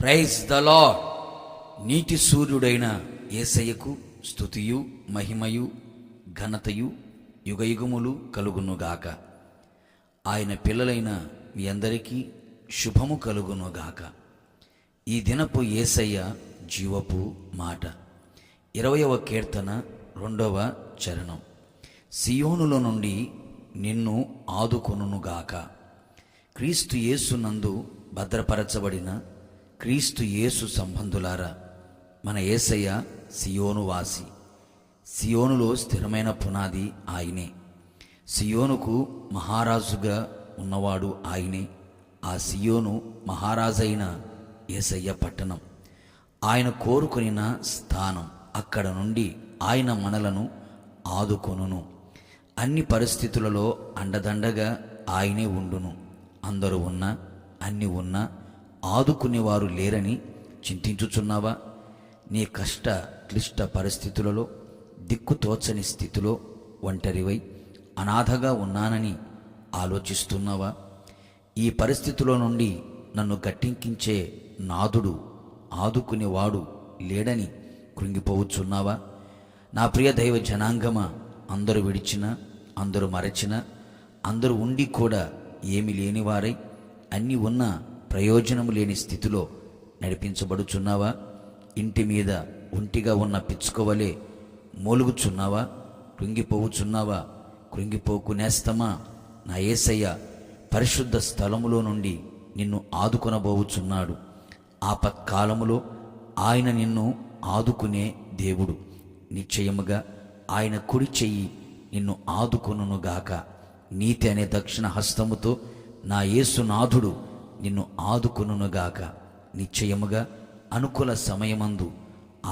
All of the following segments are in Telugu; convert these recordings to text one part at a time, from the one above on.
Praise the lord. నీతి సూర్యుడైన యేసయ్యకు స్తుతియు మహిమయు ఘనతయు యుగయుగములు కలుగునుగాక. ఆయన పిల్లలైన మీ అందరికీ శుభము కలుగునుగాక. ఈ దినపు యేసయ్య జీవపు మాట. 20వ కీర్తన 2వ చరణం. సియోనులో నుండి నిన్ను ఆదుకొనుగాక. క్రీస్తు యేసునందు భద్రపరచబడిన క్రీస్తు యేసు సంబంధులారా, మన యేసయ్య సియోను వాసి. సియోనులో స్థిరమైన పునాది ఆయనే. సియోనుకు మహారాజుగా ఉన్నవాడు ఆయనే. ఆ సియోను మహారాజైన యేసయ్య పట్టణం, ఆయన కోరుకొనిన స్థానం. అక్కడ నుండి ఆయన మనలను ఆదుకొనును. అన్ని పరిస్థితులలో అండదండగా ఆయనే ఉండును. అందరూ ఉన్నా అన్ని ఉన్నా ఆదుకునేవారు లేరని చింతించుచున్నావా? నీ కష్ట క్లిష్ట పరిస్థితులలో, దిక్కుతోచని స్థితిలో ఒంటరివై అనాథగా ఉన్నానని ఆలోచిస్తున్నావా? ఈ పరిస్థితిలో నుండి నన్ను గట్టెక్కించే నాథుడు, ఆదుకునేవాడు లేడని కృంగిపోవచ్చున్నావా? నా ప్రియ దైవ జనాంగమా, అందరూ విడిచినా, అందరూ మరచినా, అందరూ ఉండి కూడా ఏమి లేనివారై అన్నీ ఉన్న ప్రయోజనము లేని స్థితిలో నడిపించబడుచున్నావా? ఇంటి మీద ఒంటిగా ఉన్న పిచ్చుకోవలే మూలుగుచున్నావా? కృంగిపోవుచున్నావా? కృంగిపోకునేస్తమా, నా యేసయ్య పరిశుద్ధ స్థలములో నుండి నిన్ను ఆదుకొనబోవుచున్నాడు. ఆపత్కాలములో ఆయన నిన్ను ఆదుకునే దేవుడు. నిశ్చయముగా ఆయన కుడి చెయ్యి నిన్ను ఆదుకొనుగాక. నీతి అనే దక్షిణ హస్తముతో నా యేసునాథుడు నిన్ను ఆదుకొనుగాక. నిశ్చయముగా అనుకూల సమయమందు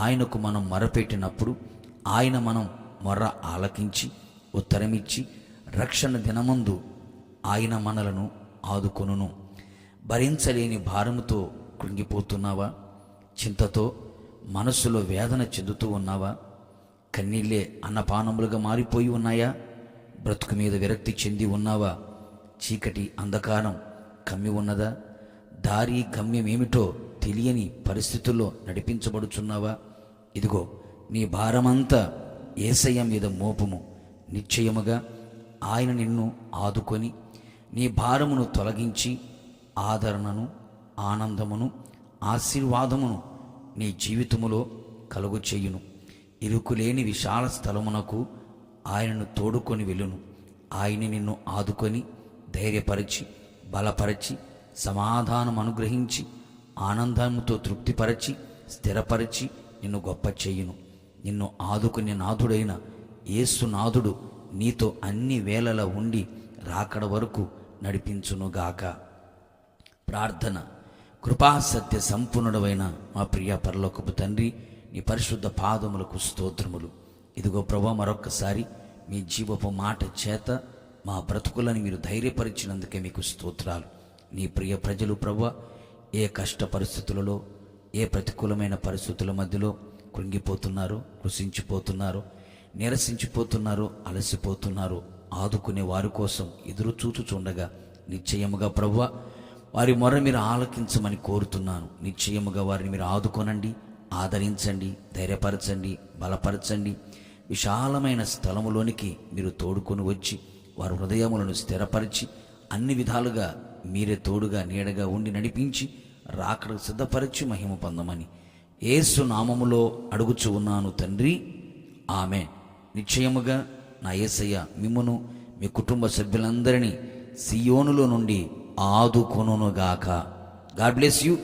ఆయనకు మనం మొరపెట్టినప్పుడు ఆయన మనం మొర్ర ఆలకించి ఉత్తరమిచ్చి రక్షణ దినమందు ఆయన మనలను ఆదుకొనును. భరించలేని భారముతో కృంగిపోతున్నావా? చింతతో మనస్సులో వేదన చెందుతూ ఉన్నావా? కన్నీళ్ళే అన్నపానములుగా మారిపోయి ఉన్నాయా? బ్రతుకు మీద విరక్తి చెంది ఉన్నావా? చీకటి అంధకారం కమ్మి ఉన్నదా? దారి గమ్యమేమిటో తెలియని పరిస్థితుల్లో నడిపించబడుచున్నావా? ఇదిగో నీ భారమంతా యేసయ్య మీద మోపుము. నిశ్చయముగా ఆయన నిన్ను ఆదుకొని నీ భారమును తొలగించి ఆదరణను, ఆనందమును, ఆశీర్వాదమును నీ జీవితములో కలుగు చేయును. ఇరుకులేని విశాల స్థలమునకు ఆయనను తోడుకొని వెళ్ళును. ఆయన నిన్ను ఆదుకొని ధైర్యపరిచి బలపరచి సమాధానం అనుగ్రహించి ఆనందముతో తృప్తిపరచి స్థిరపరిచి నిన్ను గొప్ప చేయును. నిన్ను ఆదుకునే నాథుడైన యేసునాథుడు నీతో అన్ని వేళలా ఉండి రాకడ వరకు నడిపించునుగాక. ప్రార్థన. కృపాసత్య సంపూర్ణుడైన మా ప్రియ పరలోకపు తండ్రి, నీ పరిశుద్ధ పాదములకు స్తోత్రములు. ఇదిగో ప్రభువా, మరొక్కసారి మీ జీవపు మాట చేత మా బ్రతుకులను మీరు ధైర్యపరిచినందుకే మీకు స్తోత్రాలు. నీ ప్రియ ప్రజలు ప్రభువా, ఏ కష్ట పరిస్థితులలో, ఏ ప్రతికూలమైన పరిస్థితుల మధ్యలో కృంగిపోతున్నారో, కృషించిపోతున్నారో, నిరసించిపోతున్నారో, అలసిపోతున్నారో, ఆదుకునే వారి కోసం ఎదురు చూచుచుండగా నిశ్చయముగా ప్రభువా, వారి మొర మీరు ఆలకించమని కోరుతున్నాను. నిశ్చయముగా వారిని మీరు ఆదుకొనండి, ఆదరించండి, ధైర్యపరచండి, బలపరచండి. విశాలమైన స్థలములోనికి మీరు తోడుకొని వచ్చి వారి హృదయములను స్థిరపరిచి అన్ని విధాలుగా మీరే తోడుగా నీడగా ఉండి నడిపించి రాకడకు సిద్ధపరిచి మహిమ పొందమని యేసు నామములో అడుగుచు ఉన్నాను తండ్రి, ఆమేన్. నిశ్చయముగా నా యేసయ్య మిమ్మును మీ కుటుంబ సభ్యులందరినీ సియోనులో నుండి ఆదుకొనుగాక. God bless you.